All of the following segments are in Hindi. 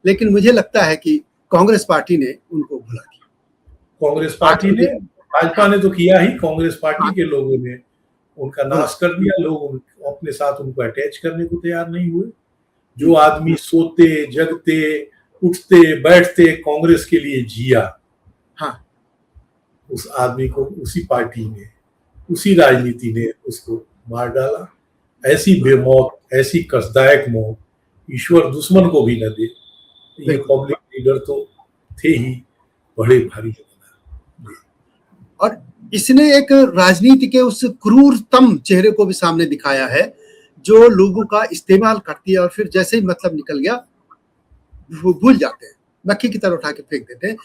लेकिन मुझे लगता है कि कांग्रेस पार्टी ने उनको भुला दिया। कांग्रेस पार्टी ने, भाजपा ने तो किया ही, कांग्रेस पार्टी के लोगों ने उनका नाश कर दिया। लोग अपने साथ उनको अटैच करने को तैयार नहीं हुए। जो आदमी सोते जगते उठते बैठते कांग्रेस के लिए जिया, हाँ, उस आदमी को उसी पार्टी ने, उसी राजनीति ने उसको मार डाला। ऐसी बेमौत, ऐसी कष्टदायक मौत ईश्वर दुश्मन को भी न दे। ये पब्लिक लीडर तो थे ही बड़े भारी। और इसने एक राजनीति के उस क्रूरतम चेहरे को भी सामने दिखाया है जो लोगों का इस्तेमाल करती है और फिर जैसे ही मतलब निकल गया वो भूल जाते हैं, मक्खी की तरह उठा के फेंक देते हैं।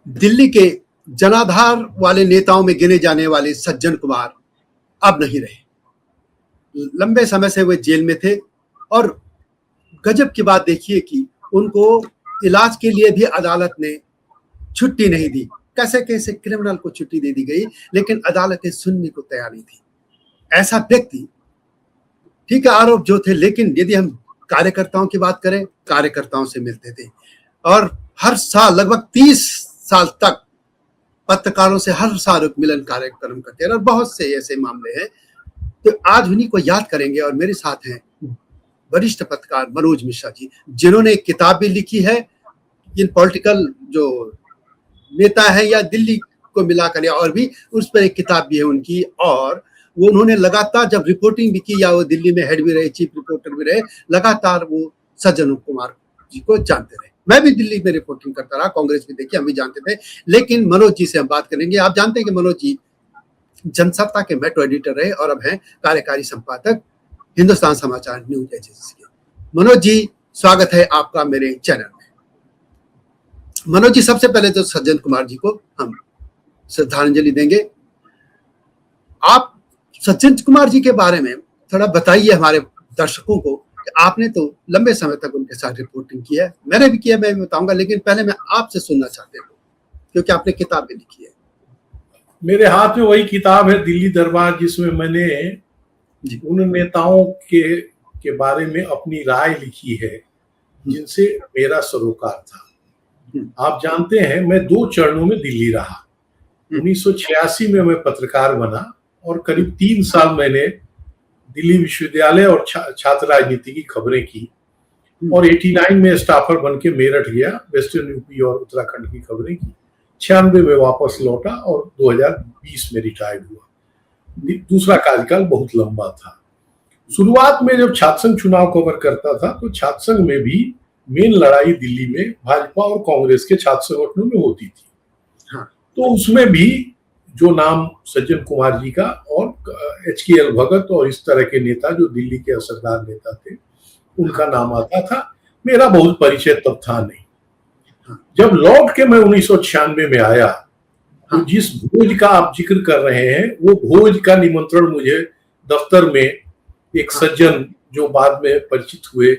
दिल्ली के जनाधार वाले नेताओं में गिने जाने वाले सज्जन कुमार अब नहीं रहे। लंबे समय से वे जेल में थे और गजब की बात देखिए कि उनको इलाज के लिए भी अदालत ने छुट्टी नहीं दी। कैसे कैसे क्रिमिनल को छुट्टी दे दी गई, लेकिन अदालतें सुनने को तैयार नहीं थी। ऐसा व्यक्ति, ठीक है आरोप जो थे, लेकिन यदि हम कार्यकर्ताओं की बात करें, कार्यकर्ताओं से मिलते थे और हर साल लगभग 30 साल तक पत्रकारों से हर साल मिलन कार्यक्रम करते हैं और बहुत से ऐसे मामले हैं। तो आज उन्हीं को याद करेंगे और मेरे साथ हैं वरिष्ठ पत्रकार मनोज मिश्रा जी, जिन्होंने एक किताब भी लिखी है इन पॉलिटिकल जो नेता है या दिल्ली को मिलाकर, और भी उस पर एक किताब भी है उनकी। और वो उन्होंने लगातार जब रिपोर्टिंग भी की या वो दिल्ली में हेड भी रहे, चीफ रिपोर्टर भी रहे, लगातार वो सज्जन कुमार जी को जानते रहे। मैं भी दिल्ली में रिपोर्टिंग करता रहा, कांग्रेस भी देखी, हम भी जानते थे। लेकिन मनोज जी से हम बात करेंगे। आप जानते हैं कि मनोज जी जनसत्ता के मेट्रो एडिटर रहे और अब हैं कार्यकारी संपादक हिंदुस्तान समाचार न्यूज एजेंसी के। मनोज जी, स्वागत है आपका मेरे चैनल में। मनोज जी, सबसे पहले तो सज्जन कुमार जी को हम श्रद्धांजलि देंगे। आप सज्जन कुमार जी के बारे में थोड़ा बताइए हमारे दर्शकों को। आपने तो लंबे समय तक उनके साथ रिपोर्टिंग की है, मैंने भी किया, मैं भी बताऊंगा, लेकिन पहले मैं आपसे सुनना चाहते हूँ क्योंकि आपने किताब भी लिखी है। मेरे हाथ में वही किताब है, दिल्ली दरबार, जिसमें मैंने उन नेताओं के बारे में अपनी राय लिखी है जिनसे मेरा सरोकार था। आप जानते हैं मैं 2 चरणों में दिल्ली रहा। 1986 में मैं पत्रकार बना और करीब 3 साल मैंने दिल्ली विश्वविद्यालय और छात्र राजनीति की खबरें की और 89 में स्टाफर बन के मेरठ गया, वेस्टर्न यूपी और उत्तराखंड की खबरें की। 96 में वापस लौटा और 2020 में रिटायर्ड हुआ। दूसरा कार्यकाल बहुत लंबा था। शुरुआत में जब छात्र संघ चुनाव कवर करता था तो छात्र संघ में भी मेन लड़ाई दिल्ली में भाजपा और कांग्रेस के छात्र संगठनों में होती थी। हाँ। तो उसमें भी जो नाम सज्जन कुमार जी का और HKL भगत और इस तरह के नेता जो दिल्ली के असरदार नेता थे, उनका नाम आता था। मेरा बहुत परिचय तब था नहीं। जब लौट के मैं 1996 में आया तो जिस भोज का आप जिक्र कर रहे हैं, वो भोज का निमंत्रण मुझे दफ्तर में एक सज्जन जो बाद में परिचित हुए,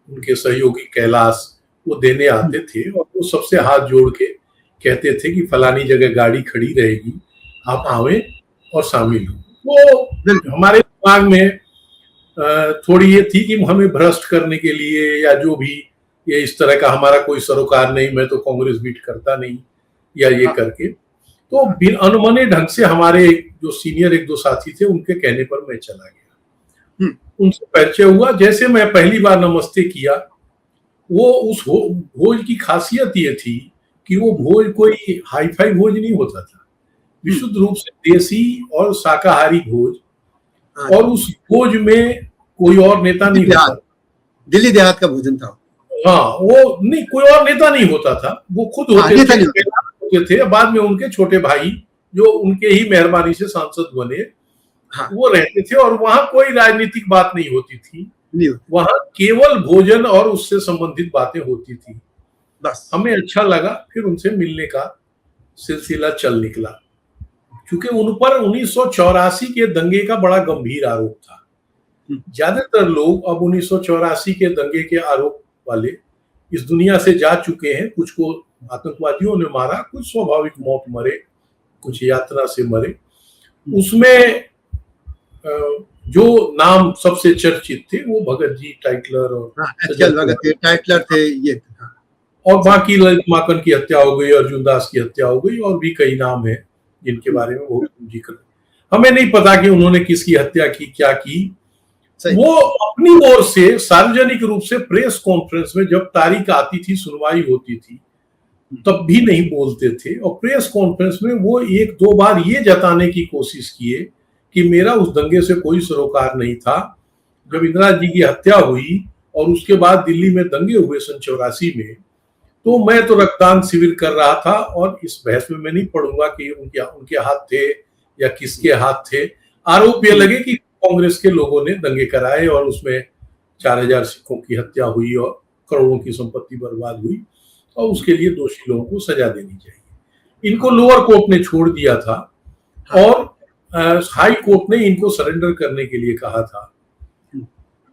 उनके सहयोगी कैलाश, वो देने आते थे और वो सबसे हाथ जोड़ के कहते थे कि फलानी जगह गाड़ी खड़ी रहेगी, आप आवे और शामिल हो। वो हमारे दिमाग में थोड़ी ये थी कि हमें भ्रष्ट करने के लिए या जो भी, ये इस तरह का हमारा कोई सरोकार नहीं, मैं तो कांग्रेस बीट करता नहीं या ये करके। तो अनमने ढंग से हमारे जो सीनियर 1-2 साथी थे, उनके कहने पर मैं चला गया। उनसे परिचय हुआ। जैसे मैं पहली बार नमस्ते किया, वो उस भोज की खासियत ये थी कि वो भोज कोई हाई फाई भोज नहीं होता था, विशुद्ध रूप से देसी और शाकाहारी भोज। और उस भोज में कोई और नेता नहीं होता। दिल्ली देहात का भोजन था। हाँ, वो नहीं, कोई और नेता नहीं होता था, वो खुद होते थे। बाद में उनके छोटे भाई जो उनके ही मेहरबानी से सांसद बने, वो रहते थे और वहां कोई राजनीतिक बात नहीं होती थी। वहां केवल भोजन और उससे संबंधित बातें होती थी। बस हमें अच्छा लगा, फिर उनसे मिलने का सिलसिला चल निकला। क्योंकि उन पर 1984 के दंगे का बड़ा गंभीर आरोप था। ज्यादातर लोग अब 1984 के दंगे के आरोप वाले इस दुनिया से जा चुके हैं। कुछ को आतंकवादियों ने मारा, कुछ स्वाभाविक मौत मरे, कुछ यात्रा से मरे। उसमें जो नाम सबसे चर्चित थे वो भगत जी, टाइटलर और HKL भगत थे, टाइटलर थे, ये और बाकी ललित माकन की हत्या हो गई, अर्जुन दास की हत्या हो गई, और भी कई नाम हैं जिनके बारे में बहुत जिक्र। हमें नहीं पता कि उन्होंने किसकी हत्या की, क्या की। वो अपनी ओर से सार्वजनिक रूप से प्रेस कॉन्फ्रेंस में जब तारीख आती थी, सुनवाई होती थी, तब भी नहीं बोलते थे। और प्रेस कॉन्फ्रेंस में वो एक दो बार ये जताने की कोशिश किए कि मेरा उस दंगे से कोई सरोकार नहीं था। जब इंदिरा जी की हत्या हुई और उसके बाद दिल्ली में दंगे हुए सन 84 में, तो मैं तो रक्तदान शिविर कर रहा था, और इस बहस में मैं नहीं पढ़ूंगा कि उनके हाथ थे या किसके हाथ थे। आरोप ये लगे कि कांग्रेस के लोगों ने दंगे कराए और उसमें 4000 सिखों की हत्या हुई और करोड़ों की संपत्ति बर्बाद हुई, और उसके लिए दोषी लोगों को सजा देनी चाहिए। इनको लोअर कोर्ट ने छोड़ दिया था, और हाई कोर्ट ने इनको सरेंडर करने के लिए कहा था।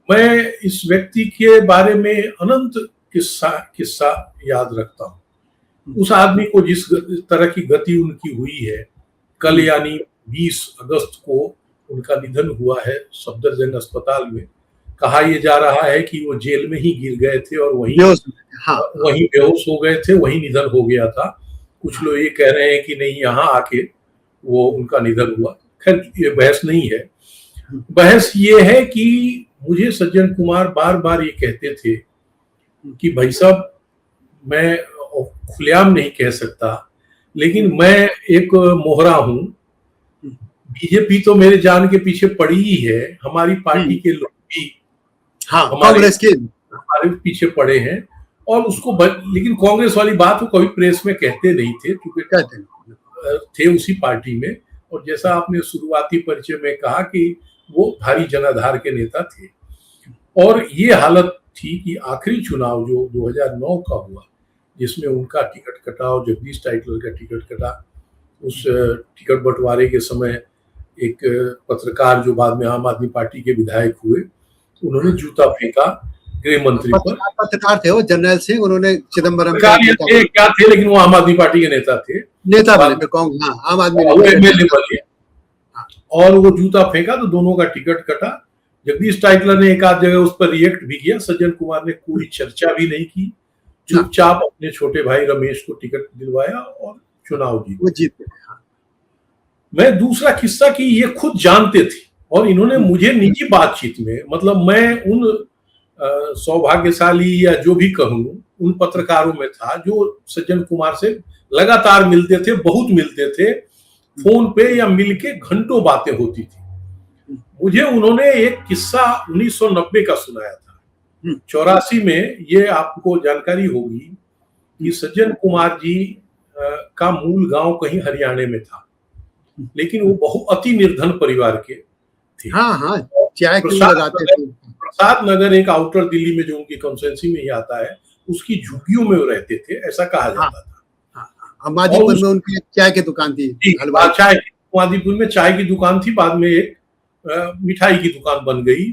मैं इस व्यक्ति के बारे में अनंत किस्सा याद रखता हूँ। उस आदमी को जिस तरह की गति उनकी हुई है, कल यानी 20 अगस्त को उनका निधन हुआ है सफदरजंग अस्पताल में। कहा यह जा रहा है कि वो जेल में ही गिर गए थे और वहीं बेहोश हो गए थे, वहीं निधन हो गया था। कुछ लोग ये कह रहे हैं कि नहीं, यहाँ आके वो उनका निधन हुआ। खैर, ये बहस नहीं है। बहस ये है कि मुझे सज्जन कुमार बार बार ये कहते थे कि भाई साहब, मैं खुलेआम नहीं कह सकता, लेकिन मैं एक मोहरा हूं। बीजेपी तो मेरे जान के पीछे पड़ी ही है, हमारी पार्टी के लोग भी हमारे पीछे पड़े हैं, और उसको लेकिन कांग्रेस वाली बात वो कभी प्रेस में कहते नहीं थे, क्योंकि थे उसी पार्टी में। और जैसा आपने शुरुआती परिचय में कहा कि वो भारी जनाधार के नेता थे, और ये हालत थी कि आखिरी चुनाव जो 2009 का हुआ, जिसमें उनका टिकट कटा और जगदीश टाइटलर का टिकट कटा, उस टिकट बंटवारे के समय एक पत्रकार जो बाद में आम आदमी पार्टी के विधायक हुए, उन्होंने जूता फेंका गृह मंत्री पर। पत्रकार थे वो, जर्नल सिंह, उन्होंने चिदम्बरम क्या थे, लेकिन वो आम आदमी पार्टी के नेता थे, आम आदमी एमएलए बने, और वो जूता फेंका तो दोनों का टिकट कटा। जगदीश टाइटलर ने एक आध जगह उस पर रिएक्ट भी किया, सज्जन कुमार ने कोई चर्चा भी नहीं की, चुपचाप अपने छोटे भाई रमेश को टिकट दिलवाया और चुनाव जीते। मैं दूसरा किस्सा कि ये खुद जानते थे, और इन्होंने मुझे निजी बातचीत में, मतलब मैं उन सौभाग्यशाली या जो भी कहूं, उन पत्रकारों में था जो सज्जन कुमार से लगातार मिलते थे, बहुत मिलते थे, फोन पे या मिलके घंटों बातें होती थी। मुझे उन्होंने एक किस्सा 1990 का सुनाया था। 84 में, ये आपको जानकारी होगी कि सज्जन कुमार जी का मूल गांव कहीं हरियाणा में था, लेकिन वो बहुत अति निर्धन परिवार के थे। प्रसाद नगर एक आउटर दिल्ली में जो उनकी कॉन्स्टिट्यूएंसी में ही आता है, उसकी झुग्गियों में वो रहते थे, ऐसा कहा जाता था। अमादीपुर में उनकी चाय की दुकान थी, अमादीपुर में चाय की दुकान थी, बाद में एक मिठाई की दुकान बन गई।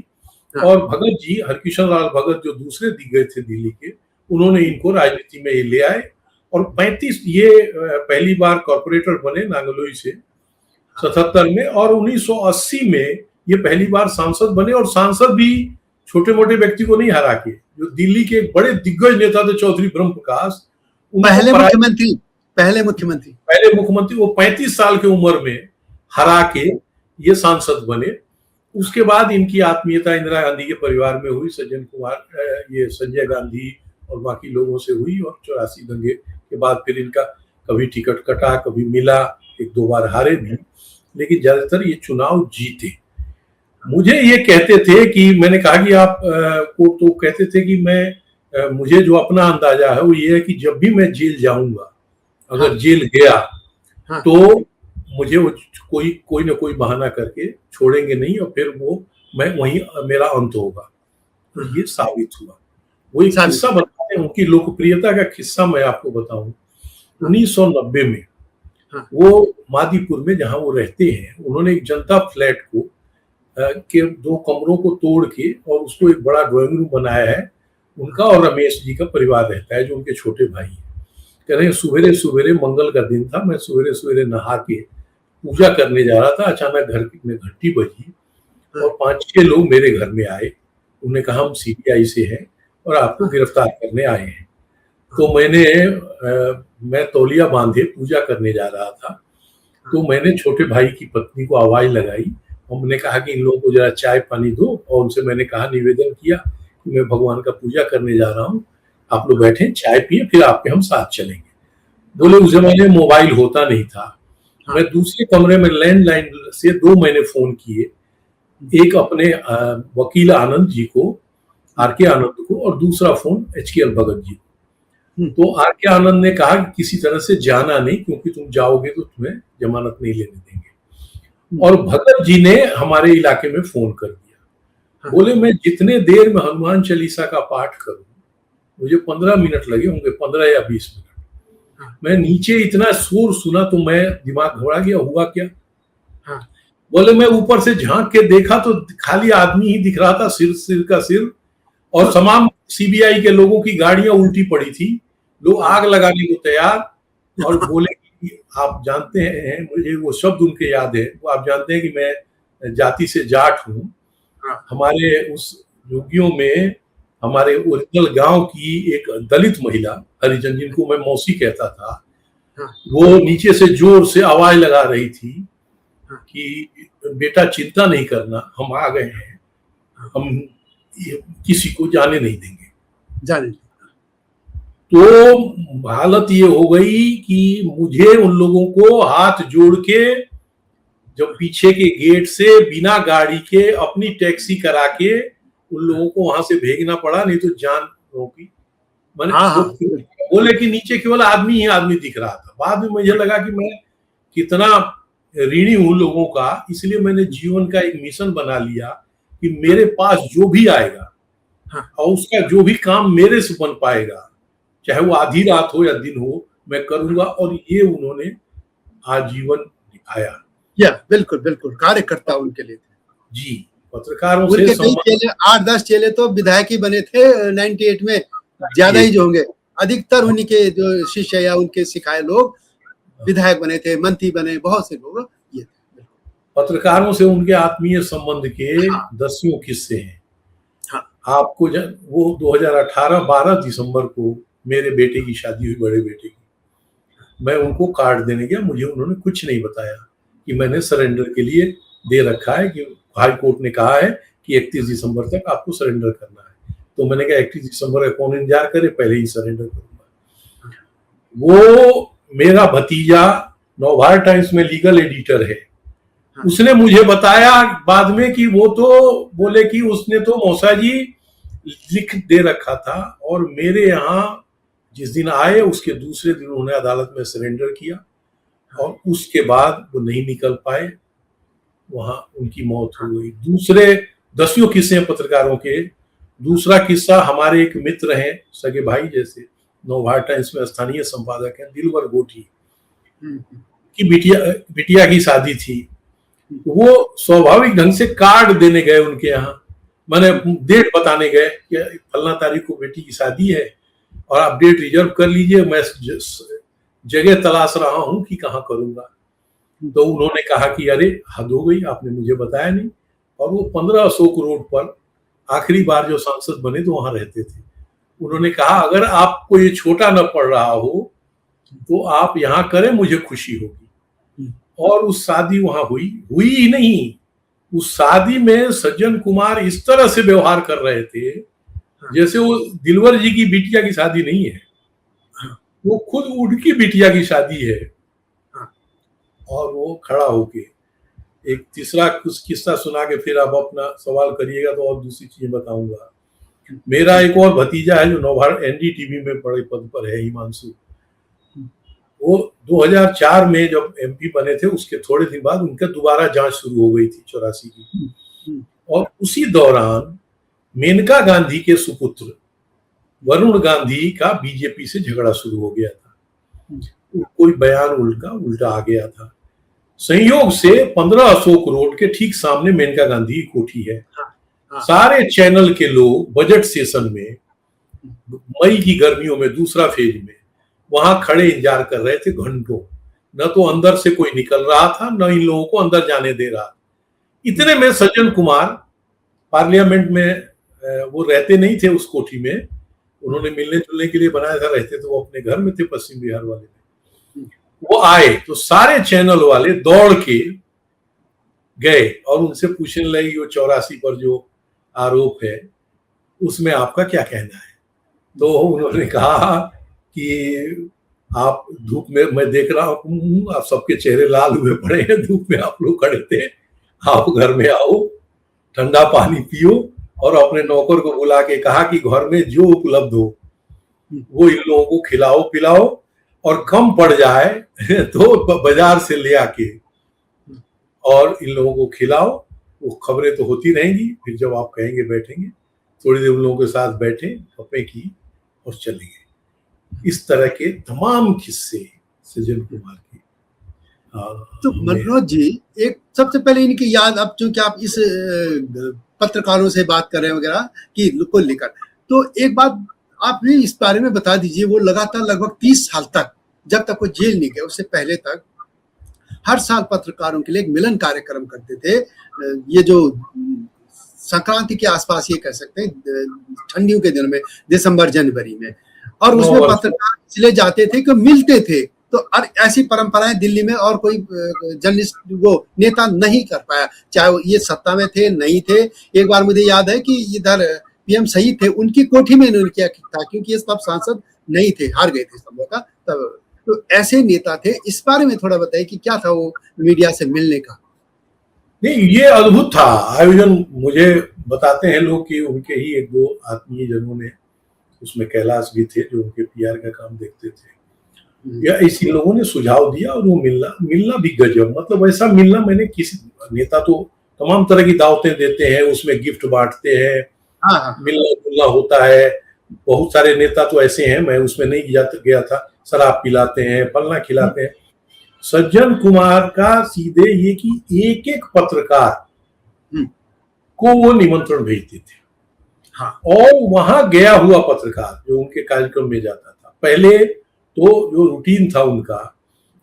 और भगत जी, हरकिशन लाल भगत, जो दूसरे दिग्गज थे दिल्ली के, उन्होंने इनको राजनीति में ले आए, और 35 ये पहली बार कॉर्पोरेटर बने नांगलोई से 77 में, और 1980 में ये पहली बार सांसद बने, और सांसद भी छोटे मोटे व्यक्ति को नहीं हरा के, जो दिल्ली के एक बड़े दिग्गज नेता थे चौधरी ब्रह्म प्रकाश, पहले मुख्यमंत्री वो 35 साल की उम्र में हरा के ये सांसद बने। उसके बाद इनकी आत्मीयता इंदिरा गांधी के परिवार में हुई, सज्जन कुमार, ये संजय गांधी और बाकी लोगों से हुई, और 84 दंगे के बाद फिर इनका कभी टिकट कटा, कभी मिला, एक दो बार हारे भी, लेकिन ज्यादातर ये चुनाव जीते। मुझे ये कहते थे कि, मैंने कहा कि आप को तो कहते थे कि मैं, मुझे जो अपना अंदाजा है वो ये है कि जब भी मैं जेल जाऊंगा, अगर जेल गया तो मुझे वो कोई ना कोई बहाना करके छोड़ेंगे नहीं, और फिर वो मैं वहीं मेरा अंत होगा। तो ये साबित हुआ। वो एक किस्सा बताते हैं, उनकी लोकप्रियता का किस्सा मैं आपको बताऊं। 1990 में वो मादीपुर में जहां वो रहते हैं, उन्होंने एक जनता फ्लैट को के 2 कमरों को तोड़ के और उसको एक बड़ा ड्राइंग रूम बनाया है। उनका और रमेश जी का परिवार रहता है, जो उनके छोटे भाई हैं। कह रहे हैं सवेरे सवेरे मंगल का दिन था, मैं सवेरे सवेरे नहा के पूजा करने जा रहा था, अचानक घर में घंटी बजी और 5-6 लोग मेरे घर में आए। उन्होंने कहा हम सीबीआई से हैं और आपको गिरफ्तार करने आए हैं। तो मैं तौलिया बांधे पूजा करने जा रहा था, तो मैंने छोटे भाई की पत्नी को आवाज लगाई। हमने कहा कि इन लोगों को जरा चाय पानी दो, और उनसे मैंने कहा, निवेदन किया कि मैं भगवान का पूजा करने जा रहा हूँ, आप लोग बैठे चाय पिए, फिर आपके हम साथ चलेंगे। बोले उस जमाने में मोबाइल होता नहीं था। मैं दूसरे कमरे में लैंडलाइन से 2 मैंने फोन किए, एक अपने वकील आनंद जी को, आर.के. आनंद को, और दूसरा फोन एच.के.एल. भगत जी को। तो आर.के. आनंद ने कहा कि किसी तरह से जाना नहीं, क्योंकि तुम जाओगे तो तुम्हें जमानत नहीं लेने देंगे। और भगत जी ने हमारे इलाके में फोन कर दिया। बोले मैं जितने देर में हनुमान चालीसा का पाठ करूं, मुझे 15 मिनट लगे होंगे, 15 या 20 मिनट। मैं नीचे इतना शोर सुना तो मैं दिमाग घबरा गया, हुआ क्या? बोले मैं ऊपर से झांक के देखा तो खाली आदमी ही दिख रहा था, सिर का सिर, और तमाम सीबीआई के लोगों की गाड़ियां उल्टी पड़ी थी, लोग आग लगाने को तैयार। और बोले कि आप जानते हैं, मुझे वो शब्द उनके याद है, वो आप जानते हैं कि मैं जाति से जाट हूँ। हमारे उस योगियों में हमारे ओरिजिनल गांव की एक दलित महिला हरिजन, जिनको मैं मौसी कहता था, वो नीचे से जोर से आवाज लगा रही थी कि बेटा चिंता नहीं करना, हम आ गए हैं, हम किसी को जाने नहीं देंगे। तो हालत ये हो गई कि मुझे उन लोगों को हाथ जोड़ के जब पीछे के गेट से बिना गाड़ी के अपनी टैक्सी करा के उन लोगों को वहां से भेजना पड़ा, नहीं तो जान रोकी। मैंने बोले कि नीचे केवल आदमी ही आदमी दिख रहा था। बाद में मुझे लगा कि मैं कितना ऋणी हूं लोगों का, इसलिए मैंने जीवन का एक मिशन बना लिया कि मेरे पास जो भी आएगा और उसका जो भी काम मेरे से बन पाएगा, चाहे वो आधी रात हो या दिन हो, मैं करूंगा। और ये उन्होंने आजीवन निभाया। बिल्कुल बिल्कुल, कार्यकर्ता उनके लिए थे जी। पत्रकारों से 8-10 चेले तो विधायक ही बने थे 98 में, ज्यादा ही जो होंगे, अधिकतर उन्हीं के जो शिष्य या उनके सिखाए लोग विधायक बने थे, मंत्री बने, बहुत से लोग ये थे। पत्रकारों से उनके आत्मीय संबंध के दसियों किस्से हैं। आपको वो 2018 12 दिसंबर को मेरे बेटे की शादी हुई, बड़े बेटे की। मैं उनको कार्ड देने गया, मुझे उन्होंने कुछ नहीं बताया कि मैंने सरेंडर के लिए दे रखा है, कि हाई कोर्ट ने कहा है कि 31 दिसंबर तक आपको सरेंडर करना है। तो मैंने कहा 31 दिसंबर का कौन इंतजार करे, पहले ही सरेंडर करूंगा। वो मेरा भतीजा नवभारत टाइम्स में लीगल एडिटर है, उसने मुझे बताया बाद में कि वो तो बोले कि उसने तो मौसा जी लिख दे रखा था, और मेरे यहाँ जिस दिन आए उसके दूसरे दिन उन्होंने अदालत में सरेंडर किया, और उसके बाद वो नहीं निकल पाए, वहां उनकी मौत हो गई। दूसरे दसियों किस्से पत्रकारों के। दूसरा किस्सा, हमारे एक मित्र हैं, सगे भाई जैसे, नवभारत टाइम्स में स्थानीय संपादक हैं, दिलवर गोठी की बिटिया की शादी थी। वो स्वाभाविक ढंग से कार्ड देने गए उनके यहाँ, मैंने डेट बताने गए कि फलना तारीख को बेटी की शादी है और आप डेट रिजर्व कर लीजिए, मैं जगह तलाश रहा हूं कि कहाँ करूंगा। तो उन्होंने कहा कि अरे हद हो गई, आपने मुझे बताया नहीं। और वो 15 अशोक रोड पर आखिरी बार जो सांसद बने तो वहां रहते थे। उन्होंने कहा अगर आपको ये छोटा न पड़ रहा हो तो आप यहाँ करें, मुझे खुशी होगी। और उस शादी वहां हुई ही नहीं, उस शादी में सज्जन कुमार इस तरह से व्यवहार कर रहे थे जैसे वो दिलवर जी की बिटिया की शादी नहीं है, वो खुद उनकी बिटिया की शादी है। और वो खड़ा होके एक तीसरा कुछ किस्सा सुना के फिर आप अपना सवाल करिएगा तो और दूसरी चीजें बताऊंगा। मेरा एक और भतीजा है जो नवभारत एनडीटीवी में बड़े पद पर है, हिमांशु। वो 2004 में जब एमपी बने थे, उसके थोड़े दिन बाद उनका दोबारा जांच शुरू हो गई थी 84 की। और उसी दौरान मेनका गांधी के सुपुत्र वरुण गांधी का बीजेपी से झगड़ा शुरू हो गया था। कोई बयान उल्टा आ गया था। संयोग से 15 अशोक रोड के ठीक सामने मेनका गांधी की कोठी है। सारे चैनल के लोग बजट सेशन में, मई की गर्मियों में दूसरा फेज में, वहां खड़े इंतजार कर रहे थे घंटों। न तो अंदर से कोई निकल रहा था, न इन लोगों को अंदर जाने दे रहा। इतने में सज्जन कुमार पार्लियामेंट में, वो रहते नहीं थे उस कोठी में, उन्होंने मिलने जुलने के लिए बनाया था, रहते तो वो अपने घर में थे पश्चिम बिहार वाले में। वो आए तो सारे चैनल वाले दौड़ के गए और उनसे पूछने लगे वो 84 पर जो आरोप है उसमें आपका क्या कहना है। तो उन्होंने कहा कि आप धूप में, मैं देख रहा हूँ आप सबके चेहरे लाल हुए पड़े हैं, धूप में आप लोग खड़े थे, आप घर में आओ, ठंडा पानी पियो, और अपने नौकर को बुला के कहा कि घर में जो उपलब्ध हो वो इन लोगों को खिलाओ पिलाओ, और कम पड़ जाए तो बाजार से ले आके और इन लोगों को खिलाओ। वो खबरें तो होती रहेंगी, फिर जब आप कहेंगे बैठेंगे। थोड़ी देर उन लोगों के साथ बैठे, गप्पें की और चले गए। इस तरह के तमाम किस्से सज्जन कुमार के। तो मनोज जी, एक सबसे पहले इनकी याद, अब चूंकि आप इस पत्रकारों से बात कर रहे हैं वगैरह कि को लेकर, तो एक बात आप भी इस बारे में बता दीजिए। वो लगातार लगभग 30 साल तक, जब तक वो जेल नहीं गए उससे पहले तक, हर साल पत्रकारों के लिए एक मिलन कार्यक्रम करते थे। ये जो संक्रांति के आसपास, ये कह सकते हैं ठंडियों के दिनों में, दिसंबर जनवरी में, और उसमें पत्रकार इसलिए जाते थे कि मिलते थे। तो ऐसी परंपराएं दिल्ली में और कोई जर्नलिस्ट, वो नेता नहीं कर पाया, चाहे वो ये सत्ता में थे नहीं थे। एक बार मुझे याद है कि इधर पीएम शहीद थे, उनकी कोठी में इन्होंने किया था, क्योंकि ये सब सांसद नहीं थे, हार गए थे संभवतः तब। तो ऐसे नेता थे। इस बारे में थोड़ा बताइए कि क्या था वो मीडिया से मिलने का। नहीं, ये अद्भुत था आयोजन। मुझे बताते हैं लोग कि उनके ही एक दो आत्मीय जनों ने, उसमें कैलाश भी थे जो उनके पीआर का काम देखते थे, या इसी लोगों ने सुझाव दिया, और वो मिलना भी गजब। मतलब ऐसा मिलना मैंने किसी नेता, तो तमाम तरह की दावतें देते हैं, उसमें गिफ्ट बांटते हैं, मिलना जुलना होता है। बहुत सारे नेता तो ऐसे हैं, मैं उसमें नहीं गया था, शराब पिलाते हैं, फलना खिलाते हैं। सज्जन कुमार का सीधे ये कि एक एक पत्रकार को वो निमंत्रण भेजते थे। हाँ, और वहां गया हुआ पत्रकार जो उनके कार्यक्रम में जाता था, पहले तो जो रूटीन था उनका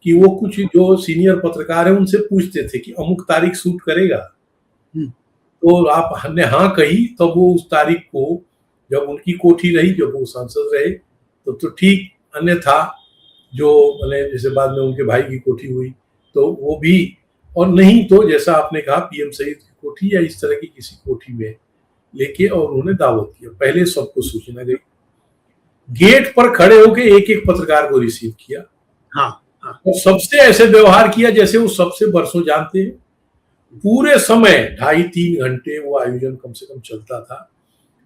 कि वो कुछ जो सीनियर पत्रकार है उनसे पूछते थे कि अमुक तारीख शूट करेगा। तो आप हमने हाँ कही, तब वो उस तारीख को, जब उनकी कोठी रही, जब वो सांसद रहे तो ठीक, अन्यथा जो मैंने जैसे बाद में उनके भाई की कोठी हुई तो वो भी, और नहीं तो जैसा आपने कहा पीएम शहीद की कोठी या इस तरह की किसी कोठी में लेके, और उन्होंने दावत किया। पहले सबको सूचना गई, गेट पर खड़े होके एक एक पत्रकार को रिसीव किया। हाँ, और सबसे ऐसे व्यवहार किया जैसे वो सबसे बरसों जानते हैं। पूरे समय 2.5-3 घंटे वो आयोजन कम से कम चलता था,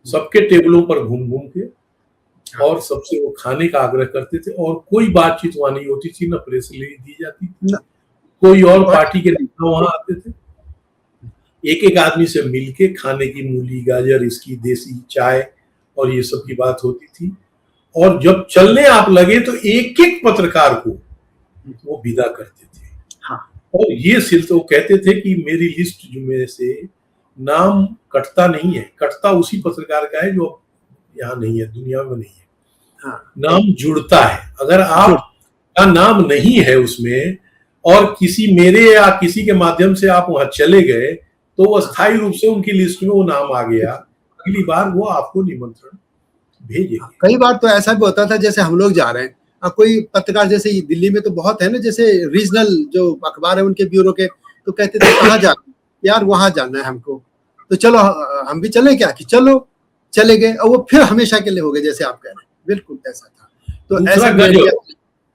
सबके टेबलों पर घूम घूम के, और सबसे वो खाने का आग्रह करते थे। और कोई बातचीत वहां नहीं होती थी, न प्रेस रिलीज दी जाती थी, कोई और पार्टी के नेता वहां आते थे। एक एक आदमी से मिलके खाने की मूली गाजर, इसकी देसी चाय और ये सब की बात होती थी। और जब चलने आप लगे तो एक एक पत्रकार को वो विदा करते थे। हाँ, और ये सिलसिला, वो कहते थे कि मेरी लिस्ट में से नाम कटता नहीं है, कटता उसी पत्रकार का है जो यहाँ नहीं है, दुनिया में नहीं है। हाँ, नाम जुड़ता है। अगर आपका नाम नहीं है उसमें और किसी मेरे या किसी के माध्यम से आप वहां चले गए, तो वो स्थायी रूप से उनकी लिस्ट में वो नाम आ गया, अगली बार वो आपको निमंत्रण भेजेंगे। कई बार तो ऐसा भी होता था, जैसे हम लोग जा रहे हैं, कोई पत्रकार, जैसे दिल्ली में तो बहुत है ना, जैसे रीजनल जो अखबार है उनके ब्यूरो के, तो कहते थे कहाँ जाना, यार वहां जाना है हमको, तो चलो हम भी चले क्या, कि चलो, चले गए, और वो फिर हमेशा के लिए हो गए, जैसे आप कह रहे हैं। बिल्कुल ऐसा था। तो ऐसा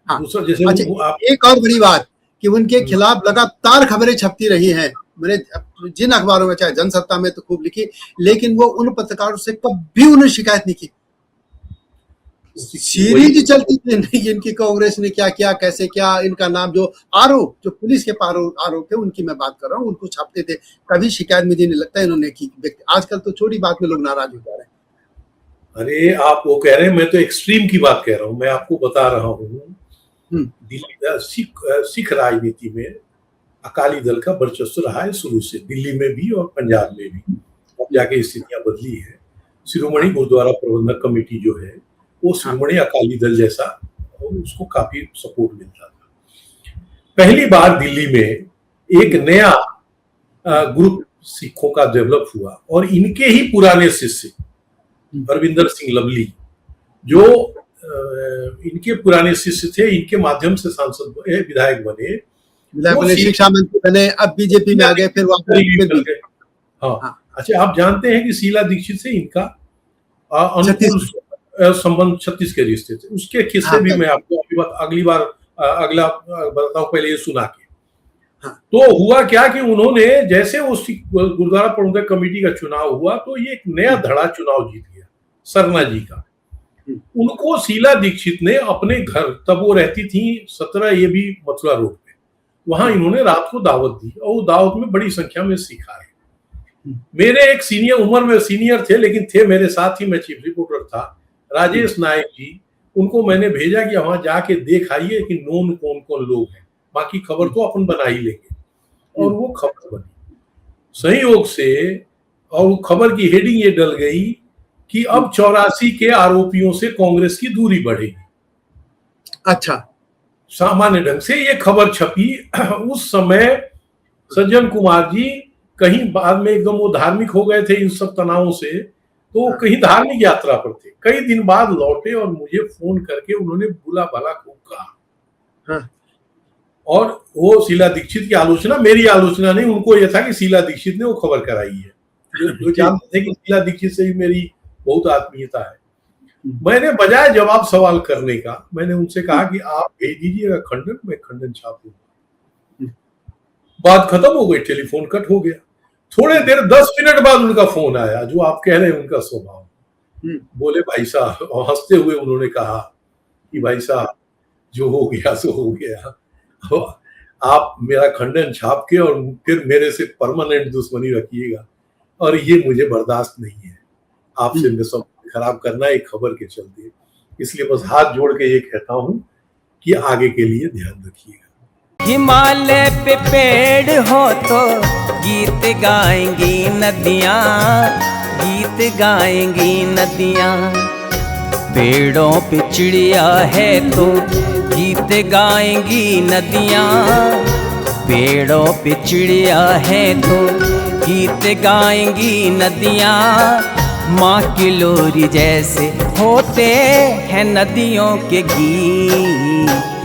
हाँ, अच्छा, एक और बड़ी बात कि उनके खिलाफ लगातार खबरें छपती रही हैं, मैंने जिन अखबारों में, चाहे जनसत्ता में तो खूब लिखी, लेकिन वो उन पत्रकारों से कभी उन्हें शिकायत नहीं की। सीरीज चलती थी इनकी, कांग्रेस ने क्या किया, कैसे क्या, इनका नाम, जो आरोप, जो पुलिस के आरोप थे उनकी मैं बात कर रहा हूँ, उनको छापते थे, कभी शिकायत मुझे नहीं लगता इन्होंने की। आजकल तो छोटी बात में लोग नाराज हो जा रहे हैं। अरे आप वो कह रहे हैं, मैं तो एक्सट्रीम की बात कह रहा हूँ। मैं आपको बता रहा हूँ, दिल्ली सिख राजनीति में अकाली दल का वर्चस्व रहा है शुरू से, दिल्ली में भी और पंजाब में भी। अब जाके स्थितियां बदली है। शिरोमणि गुरुद्वारा प्रबंधक कमेटी जो है, वो शिरोमणि अकाली दल जैसा और उसको काफी सपोर्ट मिलता था। पहली बार दिल्ली में एक नया ग्रुप सिखों का डेवलप हुआ और इनके ही पुराने शिष्य हरविंदर सिंह लवली, जो इनके पुराने शिष्य थे, इनके माध्यम से सांसद विधायक बने, शिक्षा मंत्री बने, अब बीजेपी में आ गए, फिर वापस। हाँ, अच्छा, आप जानते हैं कि शीला दीक्षित से इनका अनुकूल संबंध 36 के रिश्ते थे। उसके किस्से भी मैं आपको अगली बार अगला बताता हूँ, पहले ये सुना के। तो हुआ क्या कि उन्होंने जैसे वो गुरुद्वारा प्रबंधक कमेटी का चुनाव हुआ तो ये एक नया धड़ा चुनाव जीत गया सरना जी का। उनको शीला दीक्षित ने अपने घर, तब वो रहती थी 17 ये भी मथुरा रोड पे, वहां इन्होंने रात को दावत दी और दावत में बड़ी संख्या में सिख आए। मेरे एक सीनियर, उम्र में सीनियर थे लेकिन थे मेरे साथ ही, मैं चीफ रिपोर्टर था, राजेश नायक जी, उनको मैंने भेजा कि वहां जाके देख आइए कि नोन कौन कौन लोग हैं, बाकी खबर तो अपन बना ही लेंगे। और वो खबर बनी संयोग से, और वो खबर की हेडिंग ये डल गई कि अब 84 के आरोपियों से कांग्रेस की दूरी बढ़ेगी। अच्छा, सामान्य ढंग से ये खबर छपी। उस समय सज्जन कुमार जी कहीं बाद में एकदम वो धार्मिक हो गए थे इन सब तनावों से, तो कहीं धार्मिक यात्रा पर थे, कई दिन बाद लौटे और मुझे फोन करके उन्होंने बुला भला खूब कहा। और वो शीला दीक्षित की आलोचना, मेरी आलोचना नहीं, उनको यह था कि शीला दीक्षित ने वो खबर कराई है। जो जानते थे कि शीला दीक्षित से भी मेरी बहुत आत्मीयता है। मैंने बजाय जवाब सवाल करने का, मैंने उनसे कहा कि आप भेज दीजिएगा खंडन, मैं खंडन छाप दूंगा। बात खत्म हो गई, टेलीफोन कट हो गया। थोड़े देर 10 मिनट बाद उनका फोन आया, जो आप कह रहे हैं उनका स्वभाव। बोले भाई साहब, और हंसते हुए उन्होंने कहा कि भाई साहब जो हो गया सो हो गया, आप मेरा खंडन छाप के और फिर मेरे से परमानेंट दुश्मनी रखिएगा, और ये मुझे बर्दाश्त नहीं है, आपसे मैं सब खराब करना एक खबर के चलते। इसलिए बस हाथ जोड़ के ये कहता हूं कि आगे के लिए ध्यान रखिएगा। हिमालय पे पेड़ हो तो गीत गाएंगी नदियाँ, गीत गाएंगी नदियाँ। पेड़ों पे चिड़िया है तो गीत गाएंगी नदियाँ, पेड़ों पे चिड़िया है तो गीत गाएंगी नदियाँ। माँ की लोरी जैसे होते हैं नदियों के गीत।